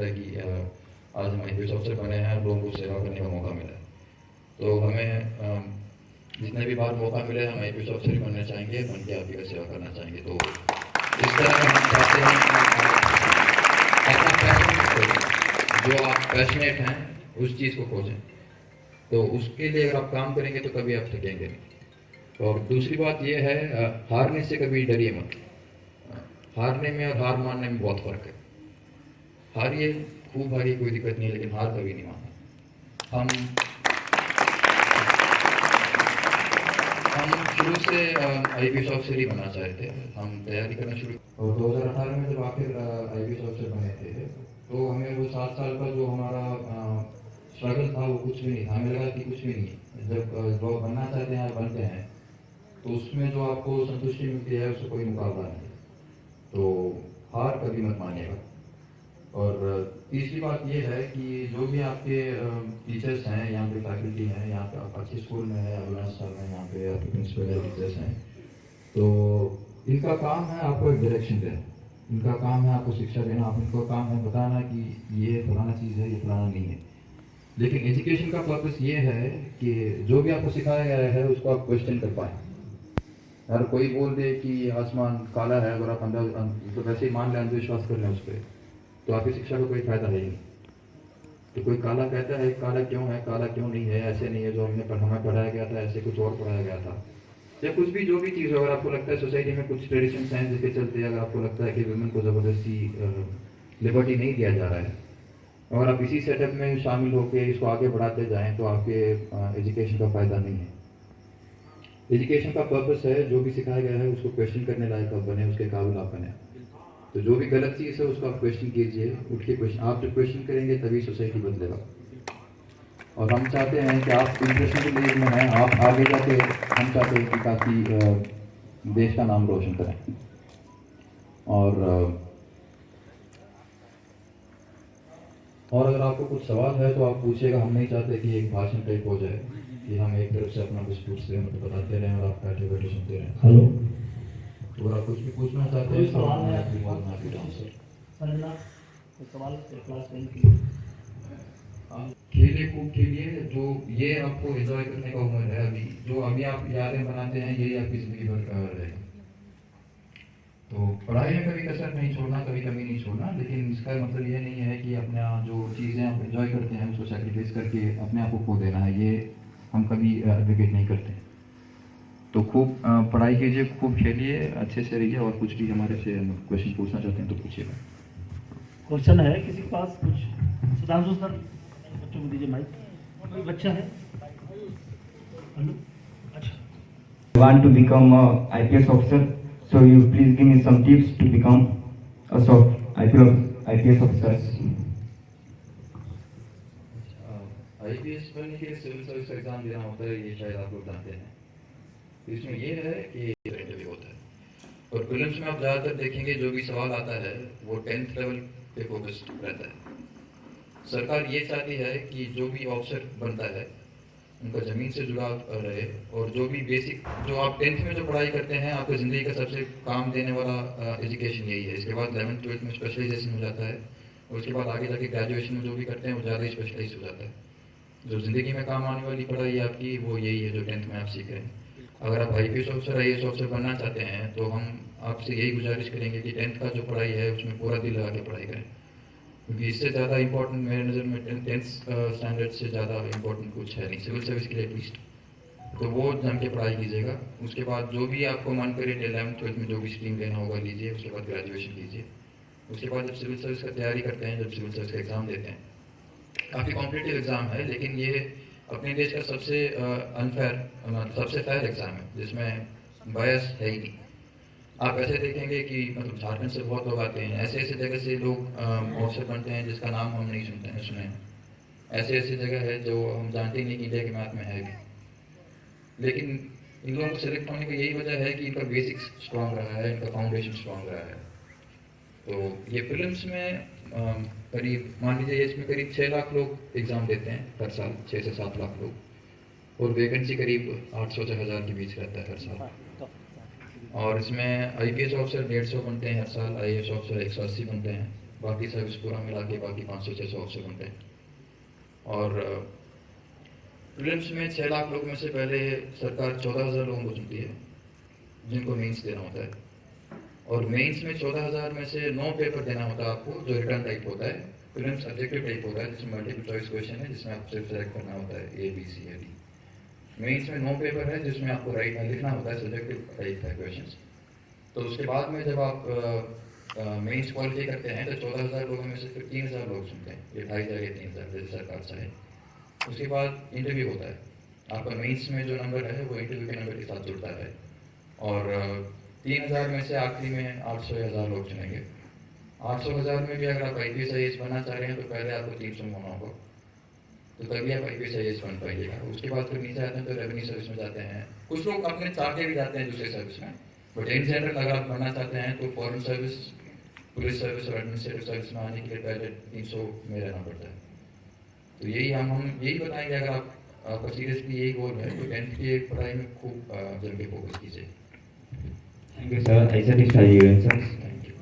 लगता है कि आज हम IPS ऑफिसर बने हैं, लोगों को सेवा करने का मौका मिला है। तो हमें जितने भी बार मौका मिले हम IPS ऑफिसर ही बनना चाहेंगे, बन के आप ही का सेवा करना चाहेंगे। तो इस तरह हम चाहते हैं कि अपना पैशन खोजें, जो आप पैशनेट हैं उस चीज़ को खोजें। तो उसके लिए अगर आप काम करेंगे तो कभी आप थकेंगे नहीं। और दूसरी बात यह है, हारने से कभी डरिए मत। हारने में और हार मानने में बहुत फर्क है। हारिए, खूब हारिए, कोई दिक्कत नहीं है, लेकिन हार कभी नहीं मानना। हम शुरू से IPS ऑफिसर ही बनना चाहते थे। हम तैयारी करना शुरू, और 2018 में जब आखिर IPS ऑफिसर बने थे तो हमें वो 7 साल का जो हमारा स्ट्रगल था वो कुछ भी नहीं था। हमें लगा कि कुछ भी नहीं है। जब जो बनना चाहते हैं बनते हैं, तो उसमें जो आपको संतुष्टि मिलती है उससे कोई मुकाबला नहीं है। तो हार कभी मत मानिएगा। और तीसरी बात ये है कि जो भी आपके टीचर्स हैं, यहाँ पे फैकल्टी हैं, यहाँ पे आप अच्छे स्कूल में है, अविनाश सर में, यहाँ पे आपके प्रिंसिपल टीचर्स हैं, तो इनका काम है आपको एक डायरेक्शन देना। इनका काम है आपको शिक्षा देना। आप इनको काम है बताना कि ये फलाना चीज़ है, ये फलाना नहीं है। लेकिन एजुकेशन का पर्पस ये है कि जो भी आपको सिखाया गया है उसको आप क्वेश्चन कर पाएँ। अगर कोई बोल दे कि आसमान काला है, अगर आप तो वैसे ही मान लें, अंधविश्वास कर लें उस पर, तो आपकी शिक्षा का कोई फायदा है ही नहीं। तो कोई काला कहता है काला क्यों है, काला क्यों नहीं है, ऐसे नहीं है जो हमें पढ़ाया गया था, ऐसे कुछ और पढ़ाया गया था, या कुछ भी जो भी चीज़ हो। अगर आपको लगता है सोसाइटी में कुछ ट्रेडिशंस हैं जिसके चलते अगर आपको लगता है कि वुमेन को ज़बरदस्ती लिबर्टी नहीं दिया जा रहा है, और आप इसी सेटअप में शामिल होकर इसको आगे बढ़ाते जाएं, तो आपके एजुकेशन का फ़ायदा नहीं है। एजुकेशन का पर्पस है जो भी सिखाया गया है उसको क्वेश्चन करने लायक आप बने, उसके काबिल आप बने। तो जो भी गलत चीज़ है उसको आप क्वेश्चन कीजिए, उठ के क्वेश्चन। आप जब क्वेश्चन करेंगे तभी सोसाइटी बदलेगा। और हम चाहते हैं कि आप इंटरनेशनल एज में हैं, आप आगे जाके हम चाहते हैं कि काफ़ी देश का नाम रोशन करें। और अगर आपको कुछ सवाल है तो आप पूछिएगा। हम नहीं चाहते कि एक भाषण टाइप हो जाए कि हम एक तरफ से अपना कुछ पूछते हैं, मतलब बताते रहें और आप बैठे बैठे सुनते रहें। हेलो, तो अगर आप कुछ भी पूछना चाहते हैं तो सवाल है आपकी बात ना पूछें सर। सवाल क्लास 10 की खेलिए, खूब खेलिए। जो ये आपको एंजॉय करने का उम्र है, अभी जो अभी आप यादें बनाते हैं यही आपकी जिंदगी भर का रहेगा। तो पढ़ाई में कभी कसर नहीं छोड़ना, कभी कमी नहीं छोड़ना। लेकिन इसका मतलब ये नहीं है कि अपना जो चीज़ें आप एंजॉय करते हैं उसको सेक्रीफाइस करके अपने आप को खो देना है। ये हम कभी एडवोकेट नहीं करते। तो खूब पढ़ाई कीजिए, खूब खेलिए, अच्छे से रहिए। और कुछ भी हमारे से क्वेश्चन पूछना चाहते हैं तो पूछिएगा। क्वेश्चन है किसी के पास कुछ? सुधांशु सर, बच्चों को दीजिए माइक। कोई बच्चा है? हेलो, अच्छा। Want to become a IPS officer, so you please give me some tips to become a IPS officer. IPS बनने के लिए सिविल सर्विस का एग्जाम देना होता है, ये शायद आप लोग जानते हैं। इसमें ये है कि इंटरव्यू होता है, और प्रीलिम्स में आप ज़्यादातर देखेंगे जो भी सवाल आता है वो 10th लेवल पे फोकस्ड रहता है। सरकार ये चाहती है कि जो भी ऑफिसर बनता है उनका ज़मीन से जुड़ा रहे, और जो भी बेसिक जो आप 10th में जो पढ़ाई करते हैं आपको ज़िंदगी का सबसे काम देने वाला एजुकेशन यही है। इसके बाद 11th 12th में स्पेशलाइजेशन हो जाता है, और उसके बाद आगे जाके ग्रेजुएशन में जो भी करते हैं वो ज़्यादा स्पेशलाइज हो जाता है। जो ज़िंदगी में काम आने वाली पढ़ाई आपकी वो यही है जो 10th में आप सीख रहे हैं। अगर आप IPS ऑफिसर IAS ऑफिसर बनना चाहते हैं तो हम आपसे यही गुजारिश करेंगे कि 10th का जो पढ़ाई है उसमें पूरा दिल लगा के पढ़ाई करें, क्योंकि इससे ज़्यादा इंपॉर्टेंट मेरे नज़र में 10th स्टैंडर्ड से ज़्यादा इंपॉर्टेंट कुछ है नहीं, सिविल सर्विस के लिए एटलीस्ट। तो वो जम के पढ़ाई कीजिएगा। उसके बाद जो भी आपको मन करे 11th 12th में जो भी स्ट्रीम लेना होगा लीजिए, उसके बाद ग्रेजुएशन कीजिए। उसके बाद जब सिविल सर्विस का तैयारी करते हैं, जब सिविल सर्विस का एग्ज़ाम देते हैं, काफ़ी कॉम्पिटिटिव एग्ज़ाम है, लेकिन ये अपने देश का सबसे अनफेयर सबसे फेयर एग्ज़ाम है जिसमें बायस है ही नहीं। आप ऐसे देखेंगे कि मतलब झारखंड से बहुत लोग आते हैं, ऐसे ऐसे जगह से लोग ऑफिसर बनते हैं जिसका नाम हम नहीं सुने हैं। ऐसे ऐसे जगह है जो हम जानते ही नहीं कि इंडिया के मैप में है भी। लेकिन इन लोगों को सिलेक्ट होने की यही वजह है कि इनका बेसिक्स स्ट्रॉन्ग रहा है, इनका फाउंडेशन स्ट्रॉन्ग रहा है। तो ये प्रीलिम्स में करीब मान लीजिए इसमें करीब 6 लाख लोग एग्ज़ाम देते हैं हर साल, 6 से 7 लाख लोग, और वैकेंसी करीब 800 से 1000 के बीच रहता है हर साल। और इसमें IPS ऑफिसर 150 बनते हैं हर साल, IAS ऑफिसर 180 बनते हैं, बाकी सर्विस पूरा मिला के बाकी 500-600 ऑफिसर बनते हैं। और प्रीलिम्स में 6 लाख लोग में से पहले सरकार 14,000 लोगों को चुनती है जिनको मेंस देना होता है, और मेंस में 14,000 में से 9 पेपर देना होता है आपको, जो रिटर्न टाइप होता है। प्रीलिम्स ऑब्जेक्टिव टाइप होता है जिसमें मल्टीपल चॉइस क्वेश्चन है, जिसमें आपको सिर्फ सेलेक्ट करना होता है A, B, C या D। मेंस में 9 पेपर है जिसमें आपको लिखना होता है सब्जेक्टिव टाइप का क्वेश्चन। तो उसके बाद में जब आप मेंस क्वालिफाई करते हैं तो 14,000 लोगों में से फिर 3,000 लोग सुनते हैं, ये 2,500 या 3,000 जैसे सरकार चाहे। उसके बाद इंटरव्यू होता है, आपका मेंस में जो नंबर है वो इंटरव्यू के नंबर के साथ जुड़ता है, और 3,000 में से आखिरी में 800 या 1,000 लोग चुनेंगे। 800,000 में भी अगर आप IPS IAS बनना चाह रहे हैं तो पहले आपको 300 होना होगा, तो तभी आप IPS IAS बन पाइएगा। उसके बाद फिर नीचे आते हैं तो रेवेन्यू सर्विस में जाते हैं। कुछ लोग अपने चाह के भी जाते हैं दूसरे सर्विस में, बट इन जनरल अगर आप बनना चाहते हैं तो फॉरेन सर्विस, पुलिस सर्विस और एडमिनिस्ट्रेटिव सर्विस में आने के लिए पहले 300 में रहना पड़ता है। तो यही हम यही बताएंगे, अगर आपका सीरियसली यही गोल है तो 10th की पढ़ाई में खूब जम के फोकस कीजिए। Thank you, sir. I satisfy your answers. Thank you.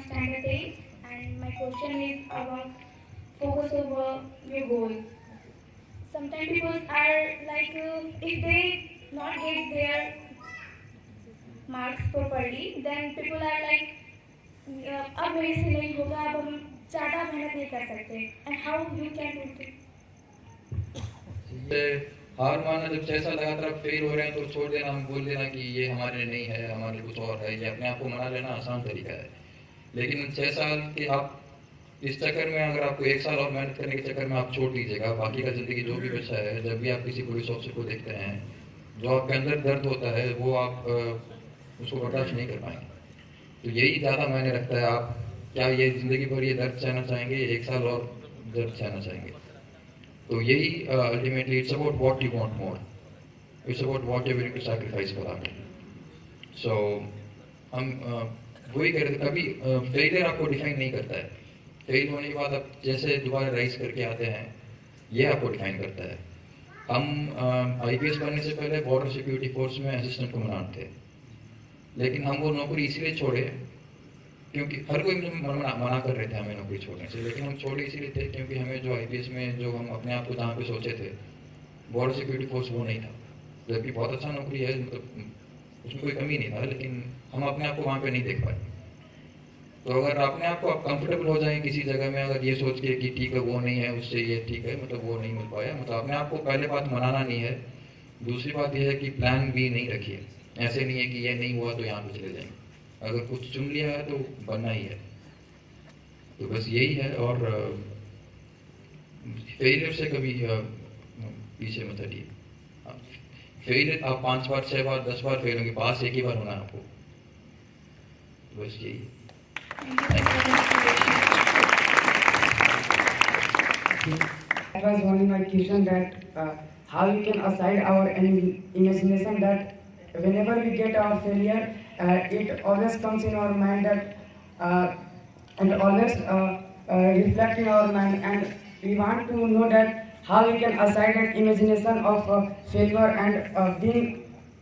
Standard 8, and my question is about focus over your goal. Sometimes people are like, if they not get their marks properly, then people are like, अब मेरे से नहीं होगा, अब हम ज़्यादा मेहनत नहीं कर सकते, and how you can do it? हार माना, जब 6 साल लगातार आप फेल हो रहे हैं तो छोड़ देना, हम बोल देना कि ये हमारे नहीं है, हमारे कुछ और है, ये अपने आप को मना लेना आसान तरीका है। लेकिन 6 साल के आप इस चक्कर में, अगर आपको 1 साल और मेहनत करने के चक्कर में आप छोड़ दीजिएगा, बाकी का ज़िंदगी जो भी बचा है, जब भी आप किसी पुलिस ऑफिसर को देखते हैं, जो आपके अंदर दर्द होता है वो आप उसको बर्दाश्त नहीं कर पाएंगे। तो यही ज़्यादा मायने रखता है, आप क्या ये ज़िंदगी भर ये दर्द सहना चाहेंगे, 1 साल और दर्द सहना चाहेंगे। तो यही ultimately it's about what you want more, it's about what you will to sacrifice for that. So हम वही करते, कभी फेलियर आपको डिफाइन नहीं करता है। फेल होने के बाद आप जैसे दोबारा राइज करके आते हैं, ये आपको डिफाइन करता है। हम IPS बनने से पहले बॉर्डर सिक्योरिटी फोर्स में असिस्टेंट कमांडेंट थे, लेकिन हम वो नौकरी इसलिए छोड़े क्योंकि हर कोई मना कर रहे थे हमें नौकरी छोड़ने से, लेकिन हम छोड़े इसीलिए थे क्योंकि हमें जो IPS में जो हम अपने आप को जहाँ पे सोचे थे, बॉर्डर सिक्योरिटी फोर्स वो नहीं था। जबकि बहुत अच्छा नौकरी है, मतलब उसमें कोई कमी नहीं था, लेकिन हम अपने आप को वहाँ पे नहीं देख पाए। तो अगर अपने आप को आप कंफर्टेबल हो जाएं किसी जगह में, अगर ये सोच के कि ठीक है वो नहीं है, उससे ये ठीक है, मतलब वो नहीं मिल पाया, मतलब अपने आप को पहले बात मनाना नहीं है। दूसरी बात यह है कि प्लान भी नहीं रखिए, ऐसे नहीं है कि ये नहीं हुआ तो यहाँ पे चले जाएंगे। अगर कुछ चुन लिया है तो बनना ही है। तो बस यही है, और फेलियर से कभी पीछे मत हटिए। फेलियर आप 5 बार 6 बार 10 बार फेल होंगे, पास एक ही बार होना है आपको। तो बस यही है। That was only my question, that how we can aside our imagination that whenever we get our failure, it always comes in our mind that and always reflect in our mind, and we want to know that how we can aside that imagination of failure and being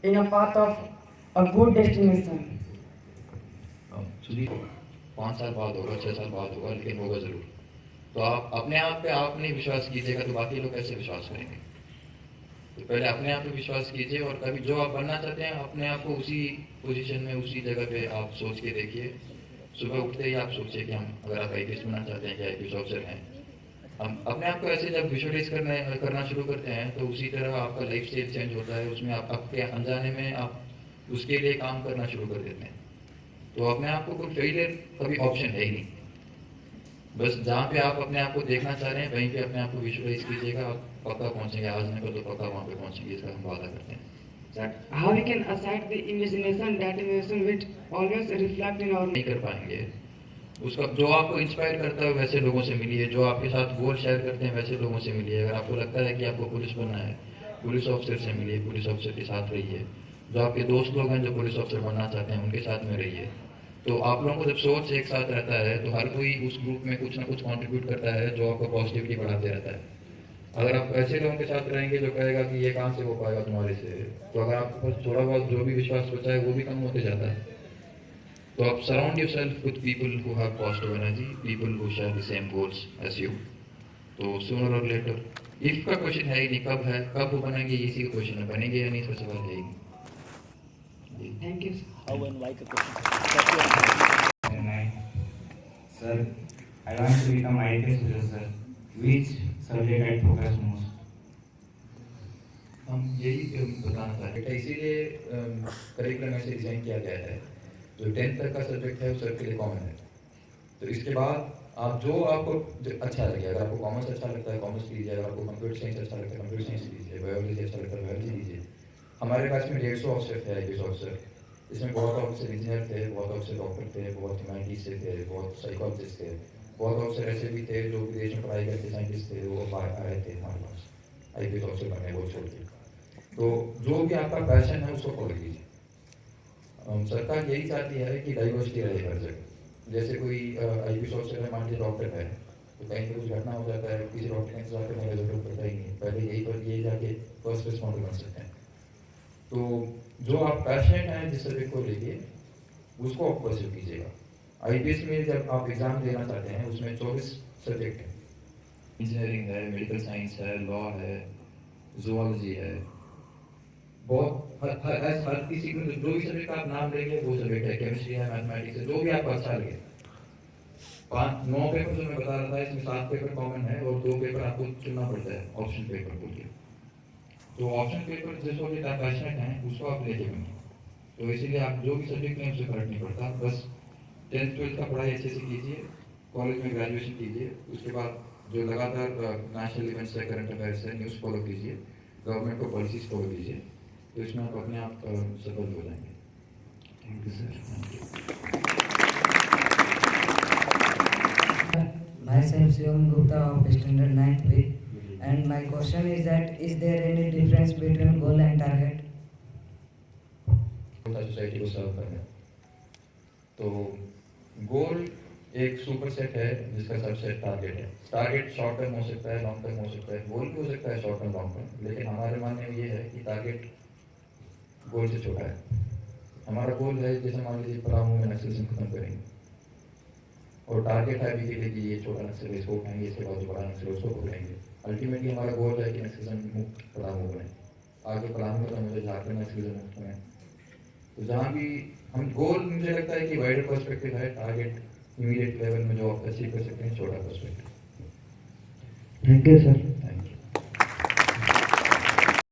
in a path of a good destination. Sudhir 5 साल बाद होगा, 6 साल बाद होगा, लेकिन होगा जरूर। तो आप अपने आप पे आप नहीं विश्वास कीजिएगा तो बाकी लोग कैसे विश्वास करेंगे? तो पहले अपने आप पे विश्वास कीजिए, और कभी जो आप बनना चाहते हैं अपने आप को उसी पोजीशन में, उसी जगह पे आप सोच के देखिए। सुबह उठते ही आप सोचिए कि हम, अगर आप IPS बनना चाहते हैं कि IPS ऑफिसर हैं, हम अपने आप को ऐसे जब विजुअलाइज करना शुरू करते हैं तो उसी तरह आपका लाइफ स्टाइल चेंज होता है। उसमें आप आपके अनजाने में आप उसके लिए काम करना शुरू कर देते हैं। तो अपने आप को कोई फेलियर कभी ऑप्शन है ही नहीं। बस जहाँ पे आप अपने आप को देखना चाह रहे हैं वहीं पे अपने आप को विजुअलाइज कीजिएगा, आप पक्का पहुँचेंगे। आज नहीं तो पक्का वहाँ पे पहुँचेंगे, इसका हम वादा करते हैं। How we can aside the imagination, that imagination which always reflect in our नहीं कर पाएंगे, उसका जो आपको इंस्पायर करता है वैसे लोगों से मिलिए, जो आपके साथ गोल शेयर करते हैं वैसे लोगों से मिलिए। अगर आपको लगता है कि आपको पुलिस बनना है, पुलिस ऑफिसर से मिलिए, पुलिस ऑफिसर के साथ रहिए। जो आपके दोस्त लोग हैं जो पुलिस ऑफिसर बनना चाहते हैं उनके साथ में रहिए। तो आप लोगों को जब सोच एक साथ रहता है तो हर कोई उस ग्रुप में कुछ ना कुछ कंट्रीब्यूट करता है जो आपको पॉजिटिविटी बढ़ाते रहता है। अगर आप ऐसे लोगों के साथ रहेंगे जो कहेगा कि ये कहाँ से हो पाएगा तुम्हारे से, तो अगर आपके पास थोड़ा बहुत जो भी विश्वास बचा है वो भी कम होते जाता है। तो आप surround yourself with people who have positive energy, people who share the same goals as you. तो सूनर और लेटर, इफ का क्वेश्चन है ही नहीं, कब है, कब वो बनेंगे, इसी का क्वेश्चन है, बनेंगे या नहीं सबसे पहले है ही नहीं। Thank you. How and why का question? And sir, I want to become IPS officer, sir. Which subject I focus most? हम यही बताना चाहते हैं, इसीलिए करिकुलम ऐसे डिजाइन किया गया है, जो 10th तक का सब्जेक्ट है वो सबके लिए कॉमन है। तो इसके बाद आप जो आपको अच्छा लगे, अगर आपको कॉमर्स अच्छा लगता है कॉमर्स लीजिए, अगर आपको कंप्यूटर साइंस अच्छा लगता है कंप्यूटर साइंस लीजिए, बायोलॉजी अच्छा लगता है बायोलॉजी लीजिए। हमारे पास में 150 ऑफिसर थे, IPS ऑफिसर। इसमें बहुत ऑफिसर इंजीनियर थे, बहुत ऑफिसर डॉक्टर थे, बहुत ह्यूमैनिटीज से थे, बहुत साइकोलॉजिस्ट थे, बहुत ऑफिसर ऐसे भी थे जो विदेश में पढ़ाई करते साइंटिस्ट थे, वो आए थे हमारे पास IPS ऑफिसर बनने वो छोड़ के। तो जो भी आपका पैशन है उसको फॉलो कीजिए। सरकार यही चाहती है कि डाइवर्सिटी रहे हर जगह। जैसे कोई IPS ऑफिसर है, मान लीजिए डॉक्टर है, तो कहीं पर कुछ घटना हो जाता है, किसी डॉक्टर का इंतजार करने की जरूरत पड़ता ही नहीं, पहले यही पर ये जाके फर्स्ट रिस्पॉन्डर बन सकते हैं। तो जो आप पैशनेट हैं जिस सब्जेक्ट को लेके, उसको आप परस्यू कीजिएगा। IPS में जब आप एग्जाम देना चाहते हैं उसमें 24 सब्जेक्ट हैं, इंजीनियरिंग है, मेडिकल साइंस है, लॉ है, जूलॉजी है, बहुत हर किसी को जो भी सब्जेक्ट आप नाम लेंगे वो सब्जेक्ट है, केमिस्ट्री है, मैथमेटिक्स है, जो भी आपको अच्छा लगे। 9 पेपर जो मैं बता रहा था, इसमें 7 पेपर कॉमन है और 2 पेपर आपको चुनना पड़ता है, ऑप्शन पेपर बोल के। तो ऑप्शन पेपर जिस सब्जेक्ट आप पैशनेट हैं उसको आप लेके बनिए। तो इसीलिए आप जो भी सब्जेक्ट में उससे फर्क नहीं पड़ता, बस 10th 12th का पढ़ाई अच्छे से कीजिए, कॉलेज में ग्रेजुएशन कीजिए, उसके बाद जो लगातार नेशनल इवेंट्स है, करंट अफेयर्स है, न्यूज़ फॉलो कीजिए, गवर्नमेंट को पॉलिसीज फॉलो कीजिए, तो इसमें आप अपने आप सफल हो जाएंगे। Thank you sir. Thank you. Myself Shivam Gupta of standard 9th B, and my question is that is there any difference between goal and target? Society को सर्व करना। तो गोल एक सुपर सेट है जिसका सबसेट टारगेट है। टारगेट शॉर्ट टर्म हो सकता है, लॉन्ग टर्म हो सकता है, गोल भी हो सकता है शॉर्ट टर्म लॉन्ग टर्म, लेकिन हमारे मानने में ये है कि टारगेट गोल से छोटा है। हमारा गोल है जैसे मान लीजिए पलामू में नक्सलिज्म खत्म करेंगे, और टारगेट है अभी के लिए कि ये छोटा नक्सल इसको उठाएंगे, इसके बाद जो बड़ा नक्सल उसको पकड़ेंगे। अल्टीमेटली हमारा गोल है कि नक्सलिज्म मुक्त पलामू बने, आगे पलामू खत्म हो जाए, झारखंड नक्सलिज्म मुक्त बने। तो जहाँ भी हम गोल, मुझे लगता है कि वाइडर पर्सपेक्टिव है, टारगेट इमीडिएट लेवल में जो आप अचीव कर सकते हैं छोटा perspective. Thank you, sir. Thank you.